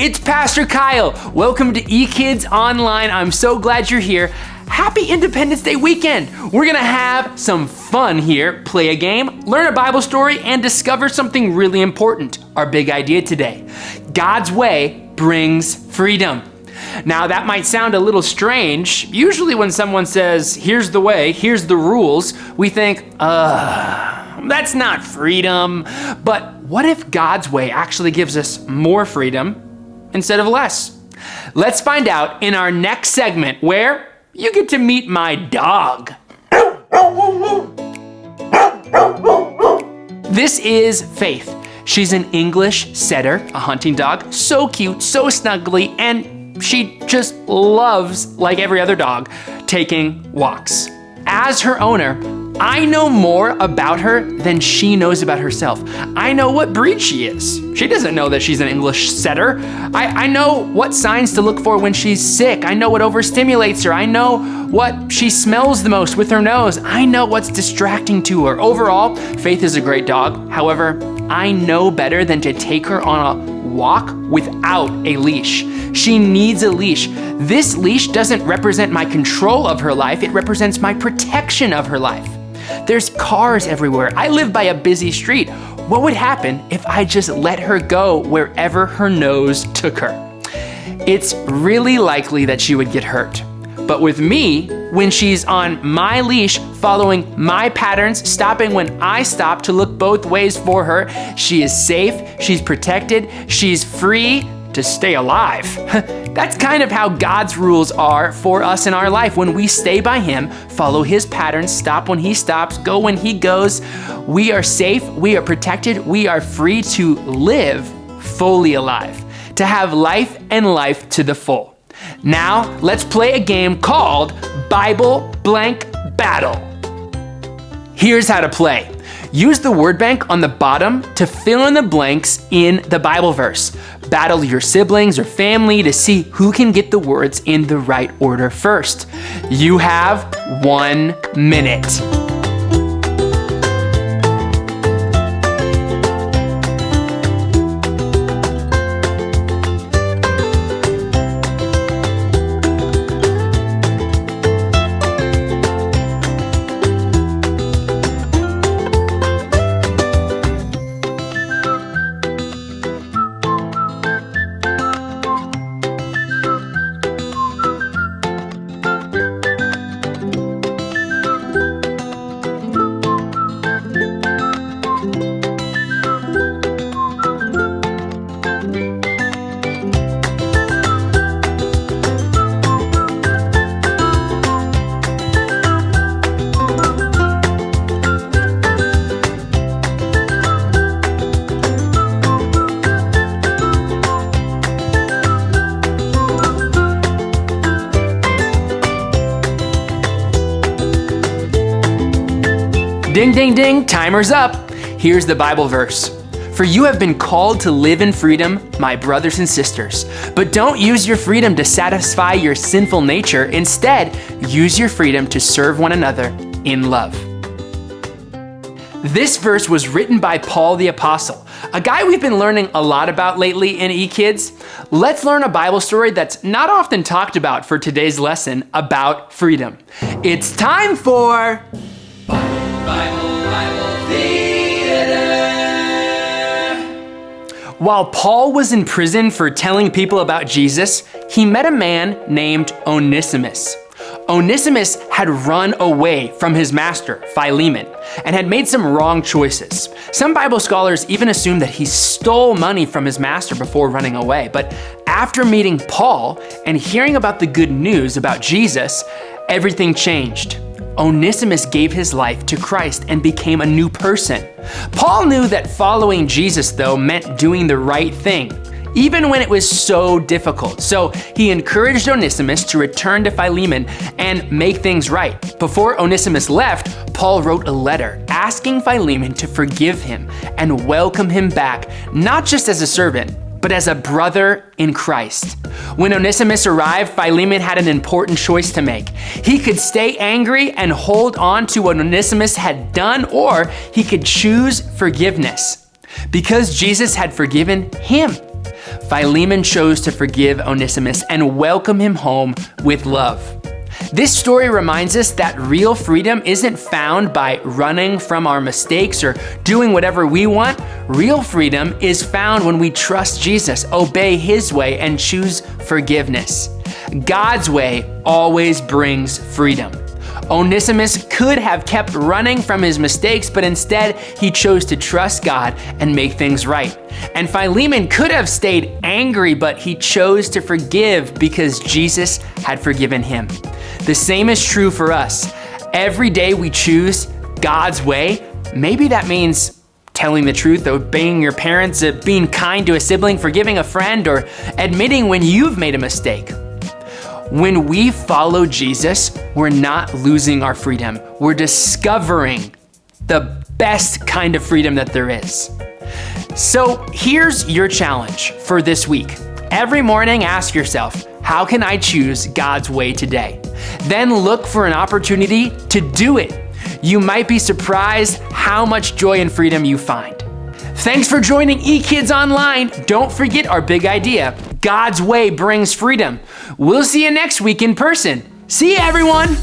it's Pastor Kyle. Welcome to eKids Online. I'm so glad you're here. Happy Independence Day weekend. We're gonna have some fun here, play a game, learn a Bible story, and discover something really important. Our big idea today. God's way brings freedom. Now that might sound a little strange. Usually when someone says, here's the way, here's the rules, we think, that's not freedom. But what if God's way actually gives us more freedom instead of less? Let's find out in our next segment where you get to meet my dog. This is Faith. She's an English setter, a hunting dog, so cute, so snuggly, and she just loves, like every other dog, taking walks. As her owner, I know more about her than she knows about herself. I know what breed she is. She doesn't know that she's an English setter. I know what signs to look for when she's sick. I know what overstimulates her. I know what she smells the most with her nose. I know what's distracting to her. Overall, Faith is a great dog. However, I know better than to take her on a walk without a leash. She needs a leash. This leash doesn't represent my control of her life. It represents my protection of her life. There's cars everywhere. I live by a busy street. What would happen if I just let her go wherever her nose took her? It's really likely that she would get hurt. But with me, when she's on my leash, following my patterns, stopping when I stop to look both ways for her, she is safe, she's protected, she's free to stay alive. That's kind of how God's rules are for us in our life. When we stay by Him, follow His patterns, stop when He stops, go when He goes, we are safe, we are protected, we are free to live fully alive, to have life and life to the full. Now, let's play a game called Bible Blank Battle. Here's how to play. Use the word bank on the bottom to fill in the blanks in the Bible verse. Battle your siblings or family to see who can get the words in the right order first. You have 1 minute. Ding, ding, ding, timer's up. Here's the Bible verse. For you have been called to live in freedom, my brothers and sisters. But don't use your freedom to satisfy your sinful nature. Instead, use your freedom to serve one another in love. This verse was written by Paul the Apostle, a guy we've been learning a lot about lately in eKids. Let's learn a Bible story that's not often talked about for today's lesson about freedom. It's time for Bible Theater. While Paul was in prison for telling people about Jesus, he met a man named Onesimus. Onesimus had run away from his master, Philemon, and had made some wrong choices. Some Bible scholars even assume that he stole money from his master before running away. But after meeting Paul and hearing about the good news about Jesus, everything changed. Onesimus gave his life to Christ and became a new person. Paul knew that following Jesus, though, meant doing the right thing, even when it was so difficult. So he encouraged Onesimus to return to Philemon and make things right. Before Onesimus left, Paul wrote a letter asking Philemon to forgive him and welcome him back, not just as a servant, but as a brother in Christ. When Onesimus arrived, Philemon had an important choice to make. He could stay angry and hold on to what Onesimus had done, or he could choose forgiveness. Because Jesus had forgiven him, Philemon chose to forgive Onesimus and welcome him home with love. This story reminds us that real freedom isn't found by running from our mistakes or doing whatever we want. Real freedom is found when we trust Jesus, obey his way, and choose forgiveness. God's way always brings freedom. Onesimus could have kept running from his mistakes, but instead he chose to trust God and make things right. And Philemon could have stayed angry, but he chose to forgive because Jesus had forgiven him. The same is true for us. Every day we choose God's way. Maybe that means telling the truth, obeying your parents, being kind to a sibling, forgiving a friend, or admitting when you've made a mistake. When we follow Jesus, we're not losing our freedom. We're discovering the best kind of freedom that there is. So here's your challenge for this week. Every morning, ask yourself, how can I choose God's way today? Then look for an opportunity to do it. You might be surprised how much joy and freedom you find. Thanks for joining eKids Online. Don't forget our big idea. God's way brings freedom. We'll see you next week in person. See you, everyone.